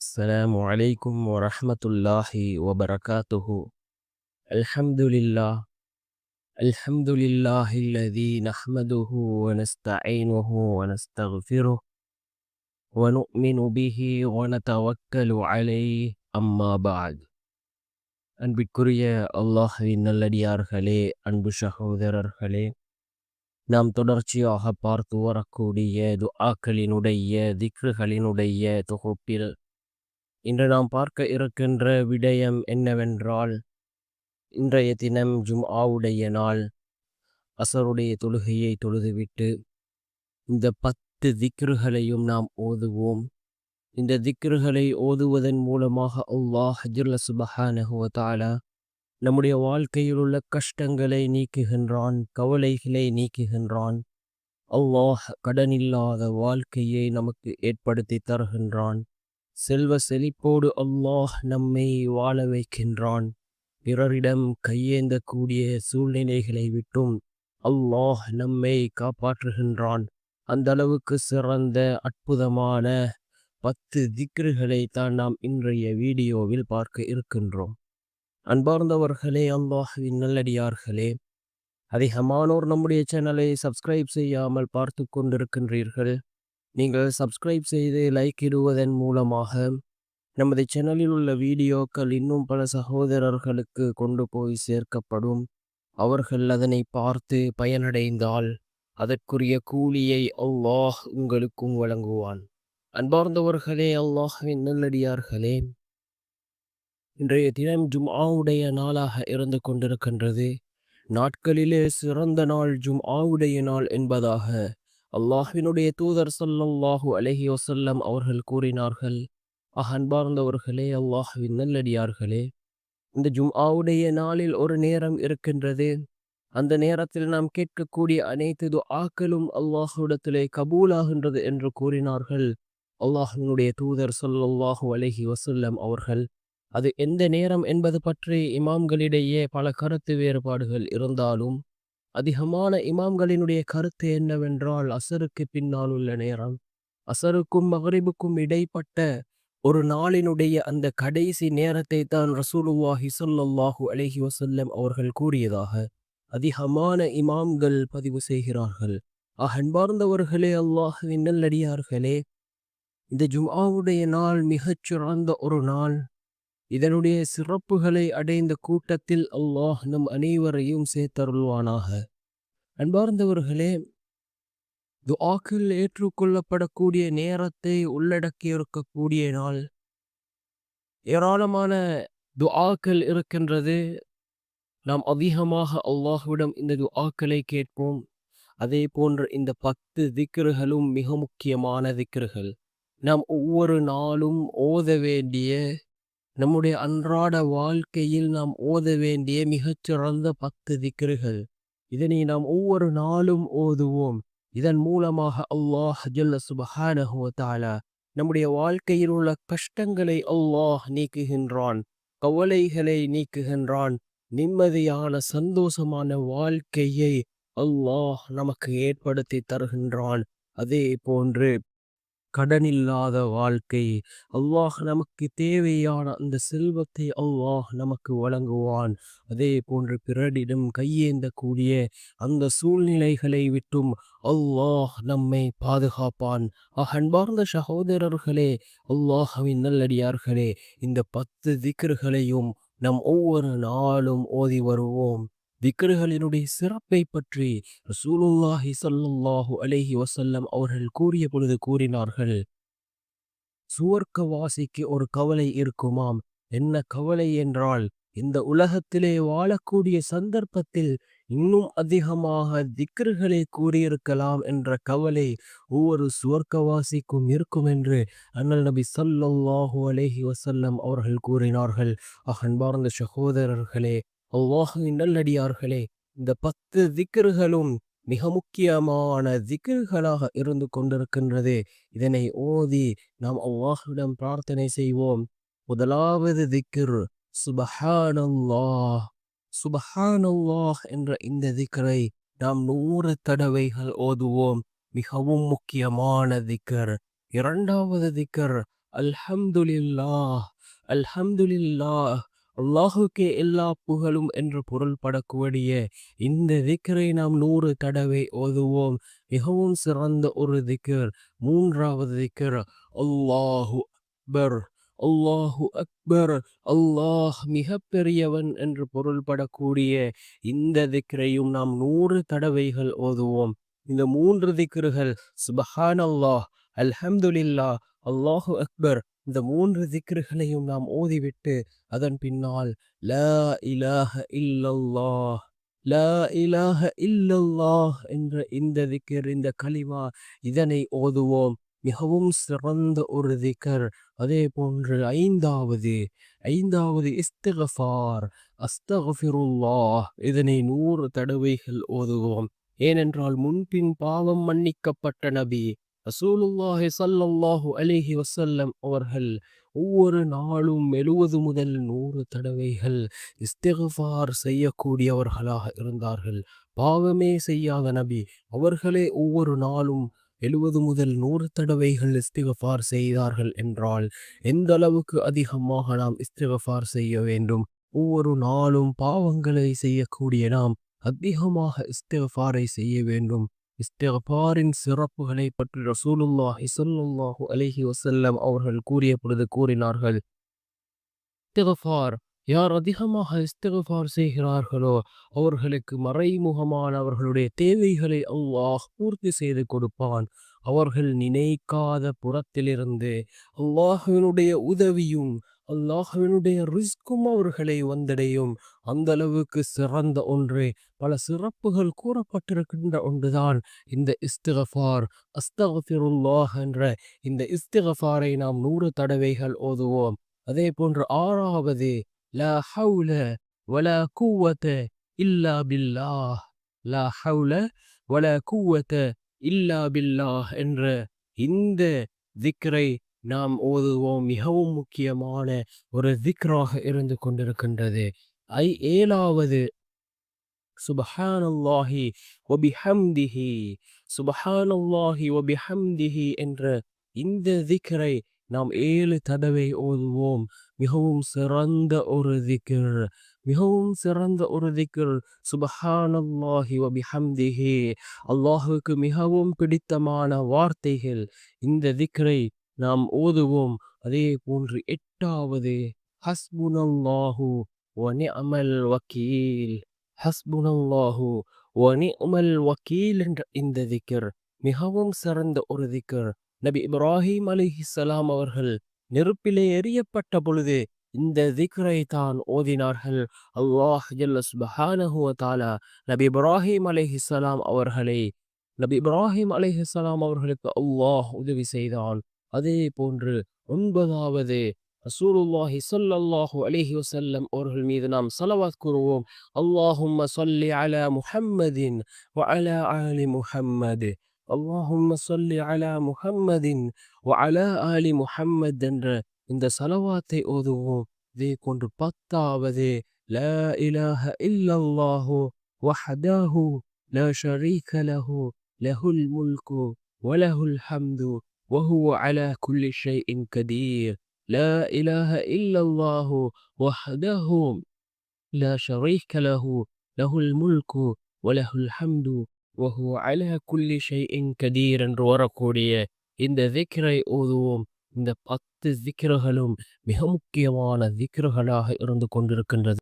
السلام عليكم ورحمة الله وبركاته. الحمد لله. الحمد لله الذي نحمده ونستعينه ونستغفره ونؤمن به ونتوكل عليه أما بعد. அன்பிற்குரிய அல்லாஹ்வின் நல்லடியார்களே, அன்பு சகோதரர்களே, நாம் தொடர்ச்சியாக பார்த்து வரக்கூடிய துஆக்களினுடைய திக்ருகளினுடைய தொகுப்பில் இன்று நாம் பார்க்க இருக்கின்ற விடயம் என்னவென்றால், இன்றைய தினம் ஜும்ஆவுடைய நாள். அசருடைய தொழுகையை தொழுதுவிட்டு இந்த 10 திக்ருகளையும் நாம் ஓதுவோம். இந்த திக்ருகளை ஓதுவதன் மூலமாக அல்லாஹ் ஜல்ல சுப்ஹானஹு வ தஆலா நம்முடைய வாழ்க்கையில் உள்ள கஷ்டங்களை நீக்குகின்றான், கவலைகளை நீக்குகின்றான். அல்லாஹ் கடனில்லாத வாழ்க்கையை நமக்கு ஏற்படுத்தி தருகின்றான். செல்வ செழிப்போடு அல்லாஹ் நம்மை வாழ வைக்கின்றான். பிறரிடம் கையேந்தக்கூடிய சூழ்நிலைகளை விட்டும் அல்லாஹ் நம்மை காப்பாற்றுகின்றான். அந்த அளவுக்கு சிறந்த அற்புதமான 10 திக்ருகளை தான் நாம் இன்றைய வீடியோவில் பார்க்க இருக்கின்றோம். அன்பார்ந்தவர்களே, அல்லாஹ்வின் நல்லடியார்களே, அதிகமானோர் நம்முடைய சேனலை சப்ஸ்கிரைப் செய்யாமல் பார்த்து கொண்டிருக்கின்றீர்கள். நீங்கள் சப்ஸ்கிரைப் செய்து லைக் இடுவதன் மூலமாக நமது சேனலில் உள்ள வீடியோக்கள் இன்னும் பல சகோதரர்களுக்கு கொண்டு போய் சேர்க்கப்படும். அவர்கள் அதனை பார்த்து பயனடைந்தால் அதற்குரிய கூலியை அல்லாஹ் உங்களுக்கும் வழங்குவான். அன்பார்ந்தவர்களே, அல்லாஹ்வின் நல்லடியார்களே, இன்றைய தினம் ஜும்ஆவுடைய நாளாக இருந்து கொண்டிருக்கின்றது. நாட்களிலே சிறந்த நாள் ஜும்ஆவுடைய நாள் என்பதாக அல்லாஹ்வினுடைய தூதர் ஸல்லல்லாஹு அலைஹி வஸல்லம் அவர்கள் கூறினார்கள். அன்பார்ந்தவர்களே, அல்லாஹ்வின் நல்லடியார்களே, இந்த ஜும்ஆவுடைய நாளில் ஒரு நேரம் இருக்கின்றது. அந்த நேரத்தில் நாம் கேட்கக்கூடிய அனைத்து துஆக்களும் அல்லாஹ்விடத்திலே கபூலாகின்றது என்று கூறினார்கள் அல்லாஹ்வினுடைய தூதர் ஸல்லல்லாஹு அலைஹி வஸல்லம் அவர்கள். அது எந்த நேரம் என்பது பற்றி இமாம்களிடையே பல கருத்து வேறுபாடுகள் இருந்தாலும் அதிகமான இமாம்களினுடைய கருத்து என்னவென்றால், அசருக்கு பின்னால் உள்ள நேரம், அசருக்கும் மக்ரிபுக்கும் இடைப்பட்ட ஒரு நாளினுடைய அந்த கடைசி நேரத்தை தான் ரசூலுல்லாஹி ஸல்லல்லாஹு அலைஹி வஸல்லம் அவர்கள் கூறியதாக அதிகமான இமாம்கள் பதிவு செய்கிறார்கள். அன்பார்ந்தவர்களே, அல்லாஹ்வின் நல்லடியார்களே, இந்த ஜும்ஆவுடைய நாள் மிகச்சிறந்த ஒரு நாள். இதனுடைய சிறப்புகளை அடைந்த கூட்டத்தில் அல்லாஹ் நம் அனைவரையும் சேர்த்தருள்வானாக. அன்பார்ந்தவர்களே, துஆக்கள் ஏற்றுக்கொள்ளப்படக்கூடிய நேரத்தை உள்ளடக்கியிருக்கக்கூடிய நாள். ஏராளமான துஆக்கள் இருக்கின்றது. நாம் அதிகமாக அல்லாஹ்விடம் இந்த துஆக்களை கேட்போம். அதே போன்று இந்த 10 திக்ருகளும் மிக முக்கியமான திக்ருகள். நாம் ஒவ்வொரு நாளும் ஓத வேண்டிய, நம்முடைய அன்றாட வாழ்க்கையில் நாம் ஓத வேண்டிய மிகச்சிறந்த 10 திக்ருகள். இதனை நாம் ஒவ்வொரு நாளும் ஓதுவோம். இதன் மூலமாக அல்லாஹ் ஜல்ல சுப்ஹானஹு வ தஆலா நம்முடைய வாழ்க்கையில் உள்ள கஷ்டங்களை அல்லாஹ் நீக்குகின்றான், கவலைகளை நீக்குகின்றான். நிம்மதியான சந்தோஷமான வாழ்க்கையை அல்லாஹ் நமக்கு ஏற்படுத்தி தருகின்றான். அதே போன்று கடனில்லாத வாழ்க்கை, அல்லாஹ் நமக்கு தேவையான அந்த செல்வத்தை அல்லாஹ் நமக்கு வழங்குவான். அதே போன்று பிறரிடம் கையேந்தக்கூடிய அந்த சூழ்நிலைகளை விட்டும் அல்லாஹ் நம்மை பாதுகாப்பான். அன்பார்ந்த சகோதரர்களே, அல்லாஹ்வின் நல்லடியார்களே, இந்த 10 திக்ருகளையும் நம் ஒவ்வொரு நாளும் ஓதி வருவோம். திக்ருகளினுடைய சிறப்பை பற்றி ரசூலுல்லாஹி ஸல்லல்லாஹு அலைஹி வஸல்லம் அவர்கள் கூறிய பொழுது கூறினார்கள், சுவர்க்கவாசிக்கு ஒரு கவலை இருக்குமாம். என்ன கவலை என்றால், இந்த உலகத்திலே வாழக்கூடிய சந்தர்ப்பத்தில் இன்னும் அதிகமாக திக்ருகளை கூறியிருக்கலாம் என்ற கவலை ஒவ்வொரு சுவர்க்கவாசிக்கும் இருக்கும் என்று அண்ணல் நபி ஸல்லல்லாஹு அலைஹி வஸல்லம் அவர்கள் கூறினார்கள். அன்பார்ந்த சகோதரர்களே, அல்லாஹ்வின் நல்லடியார்களே, இந்த 10 திக்ருகளும் மிக முக்கியமான திக்ருகளாக இருந்து கொண்டிருக்கின்றது. இதனை ஓதி நாம் அல்லாஹ்விடம் பிரார்த்தனை செய்வோம். முதலாவது திக்ர் சுப்ஹானல்லாஹ். சுப்ஹானல்லாஹ் என்ற இந்த திக்ரை நாம் 100 தடவைகள் ஓதுவோம். மிகவும் முக்கியமான திக்ர். இரண்டாவது திக்ர் அல்ஹம்துலில்லாஹ், அல்ஹம்துலில்லாஹ். அல்லாஹுக்கே எல்லா புகழும் என்று பொருள்படக்கூடிய இந்த திக்ரை நாம் 100 தடவை ஓதுவோம். மிகவும் சிறந்த ஒரு திக்ர். 3வது திக்ர், அல்லாஹு அக்பர், அல்லாஹு அக்பர். அல்லாஹ் மிக பெரியவன் என்று பொருள்படக்கூடிய இந்த திக்ரையும் நாம் 100 தடவைகள் ஓதுவோம். இந்த 3 திக்ருகள் சுபஹானல்லாஹ், அல்ஹம்துலில்லாஹ், அல்லாஹு அக்பர், இந்த 3 திக்ருகளையும் நாம் ஓதிவிட்டு அதன் பின்னால் லா இலாஹ இல்லல்லாஹ், லா இலாஹ இல்லல்லாஹ் என்ற இந்த திக்ர், இந்த கலிமா, இதனை ஓதுவோம். மிகவும் சிறந்த ஒரு திக்ர். அதே போன்று ஐந்தாவது இஸ்திக்ஃபார், அஸ்தக்ஃபிருல்லாஹ், இதனை 100 தடவைகள் ஓதுவோம். ஏனென்றால் முன்பின் பாவம் மன்னிக்கப்பட்ட நபி ரசூலுல்லாஹி ஸல்லல்லாஹு அலைஹி வஸல்லம் அவர்கள் ஒவ்வொரு நாளும் 70 முதல் 100 தடவைகள் இஸ்திக்ஃபார் செய்யக்கூடியவர்களாக இருந்தார்கள். பாவமே செய்யாத நபி அவர்களே ஒவ்வொரு நாளும் 70 முதல் 100 தடவைகள் இஸ்திக்ஃபார் செய்தார்கள் என்றால் எந்த அளவுக்கு அதிகமாக நாம் இஸ்திக்ஃபார் செய்ய வேண்டும். ஒவ்வொரு நாளும் பாவங்களை செய்யக்கூடிய நாம் அதிகமாக இஸ்திக்ஃபாரை செய்ய வேண்டும். இஸ்திக்ஃபாரின் சிறப்புகளை பற்றி ரசூலுல்லாஹி ஸல்லல்லாஹு அலைஹி வஸல்லம் அவர்கள் கூறிய பொழுது கூறினார்கள், இஸ்திக்ஃபார், யார் அதிகமாக இஸ்திக்ஃபார் செய்கிறார்களோ அவர்களுக்கு மறைமுகமான அவர்களுடைய தேவைகளை அல்லாஹ் பூர்த்தி செய்து கொடுப்பான். அவர்கள் நினைக்காத புறத்திலிருந்து அல்லாஹ்வினுடைய உதவியும் அல்லாஹ்வினுடைய ரிஸ்க்கும் அவர்களை வந்தடையும். அந்த அளவுக்கு சிறந்த ஒன்று, பல சிறப்புகள் கூறப்பட்டிருக்கின்ற ஒன்றுதான் இந்த இஸ்திக்ஃபார். அஸ்தக்ஃபிருல்லாஹ் என்ற இந்த இஸ்திக்ஃபாரை நாம் 100 தடவைகள் ஓதுவோம். அதே போன்று 6வது, லா ஹவுல வலா குவத இல்லா பில்லாஹ், லா ஹவுல வலா குவத இல்லா பில்லாஹ் என்ற இந்த திக்ரை நாம் ஓதுவோம். மிகவும் முக்கியமான ஒரு திக்ராக இருந்து கொண்டிருக்கின்றது. 7வது, சுபஹானல்லாஹி வபிஹம்திஹி, சுபஹானல்லாஹி வபிஹம்திஹி என்ற இந்த திக்ரை நாம் 7 தடவை ஓதுவோம். மிகவும் சிறந்த ஒரு திக்ர், மிகவும் சிறந்த ஒரு திக்ர். சுபஹானல்லாஹி வபிஹம்திஹி, அல்லாஹுக்கு மிகவும் பிடித்தமான வார்த்தைகள். இந்த திக்ரை நாம் ஓதுவோம். அதே போன்று 8வது, ஹஸ்புனல்லாஹு வ நிஅமல் வக்கீல், ஹஸ்புனல்லாஹு வ நிஅமல் வக்கீல் என்ற இந்த திக்ர் மிகவும் சிறந்த ஒரு திக்ர். நபி இப்ராஹிம் அலைஹிஸ்ஸலாம் அவர்கள் நெருப்பிலே எரியப்பட்ட பொழுது இந்த திக்ரை தான் ஓதினார்கள். அல்லாஹ் ஜல்ல சுப்ஹானஹு வ தஆலா நபி இப்ராஹிம் அலைஹிஸ்ஸலாம் அவர்களுக்கு அல்லாஹ் உதவி செய்தான். அதே போன்று 9வது, ரசூலுல்லாஹி ஸல்லல்லாஹு அலைஹி வஸல்லம் அவர்கள் மீது நாம் ஸலவாத் கூறுவோம். அல்லாஹும்ம ஸல்லி அலா முஹம்மதின் வ அலா ஆலி முஹம்மத், அல்லாஹும்ம ஸல்லி அலா முஹம்மதின் வ அலா ஆலி முஹம்மத் என்ற இந்த ஸலவாத்தை ஓதுவோம். இதே போன்று 10வது, லா இலாஹ இல்லல்லாஹு வஹ்தஹு லா ஷரீக லஹு லஹுல் முல்கு வ லஹுல் ஹம்து وهو على كل شيء قدير، لا إله إلا الله وحده لا شريك له له الملك وله الحمد وهو على كل شيء قدير என்று வரக்கூடிய இந்த திக்ரை ஓதுவோம். இந்த 10 திக்ருகளும் மிக முக்கியமான திக்ருகளாக இருந்து கொண்டிருக்கின்றது.